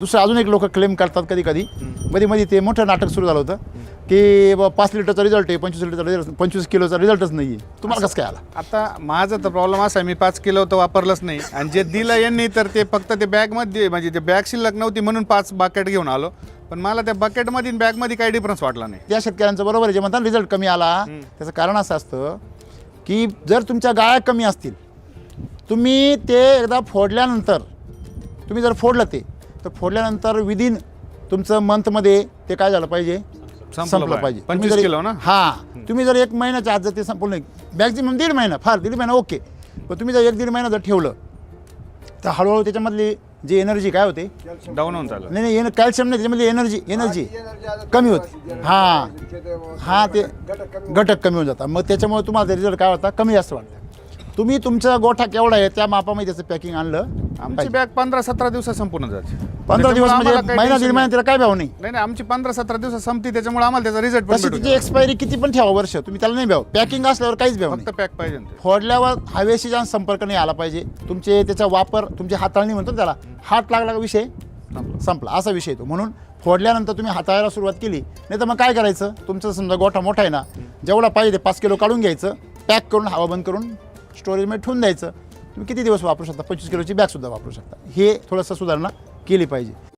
दुसरं अजून एक लोक क्लेम करतात कधी कधी मध्ये ते मोठं नाटक सुरू झालं होतं की 5 लिटरचा रिझल्ट आहे, 25 लिटरचा रिझल्ट, 25 किलोचा रिझल्टच नाही आहे. तुम्हाला कसं काय आला? आता माझा तर प्रॉब्लेम असा आहे, मी 5 किलो तर वापरलंच नाही आणि जे दिलं यांनी तर ते फक्त ते बॅगमध्ये, म्हणजे ते बॅग शिल्लक नव्हती म्हणून 5 बकेट घेऊन आलो. पण मला त्या बकेटमध्ये बॅगमध्ये काही डिफरन्स वाटला नाही. त्या शेतकऱ्यांचं बरोबर आहे जे म्हणतात रिझल्ट कमी आला, त्याचं कारण असं असतं की जर तुमच्या गाया कमी असतील, तुम्ही ते एकदा फोडल्यानंतर, तुम्ही जर फोडलं ते तर फोडल्यानंतर विदिन तुमचं मंथमध्ये ते काय झालं पाहिजे, संपलं पाहिजे. 25 किलो ना? हां, तुम्ही जर 1 महिन्याच्या आत जर ते संपलं नाही, मॅक्झिमम 1.5 महिना, फार 1.5 महिना ओके, पण तुम्ही जर 1-1.5 महिना जर ठेवलं तर हळूहळू त्याच्यामधली जी एनर्जी काय होते, डाऊन होऊन चाललं. नाही कॅल्शियम नाही, त्याच्यामधली एनर्जी कमी होते. हां ते घटक कमी होऊन जातात. मग त्याच्यामुळे तुम्हाला रिझल्ट काय होता, कमी जास्त वाटतं. तुम्ही तुमचा गोठा केवढा आहे त्या मापामध्ये त्याचं पॅकिंग आणलं. आमची बॅग 15-17 दिवसात संपूर्ण जाते. 15 दिवस म्हणजे आम्हाला काही महिना tension 1.5 महिना त्याला काय भाव नाही. नाही नाही, आमची 15-17 दिवसात संपती, त्याच्यामुळे आम्हाला त्याचा रिझल्ट पण तशी भेटू तिची एक्सपायरी किती पण ठेवा वर्ष, तुम्ही त्याला नाही भाव. पॅकिंग असल्यावर काहीच भाव फक्त नाही. पॅक पाहिजे ना ते. फोडल्यावर हवेशी जास्त संपर्क नाही आला पाहिजे. तुमचे त्याचा वापर, तुमची हाताळणी म्हणतो ना त्याला, हात लागला का विषय संपला, असा विषय तो. म्हणून फोडल्यानंतर तुम्ही हाताळायला सुरुवात केली, नाही तर मग काय करायचं, तुमचं समजा गोठा मोठा आहे ना, जेवढा पाहिजे 5 किलो काढून घ्यायचं, पॅक करून हवा बंद करून स्टोरेजमध्ये ठेवून द्यायचं. तुम्ही किती दिवस वापरू शकता, 25 किलोची बॅगसुद्धा वापरू शकता. हे थोडंसं सुधारणा केली पाहिजे.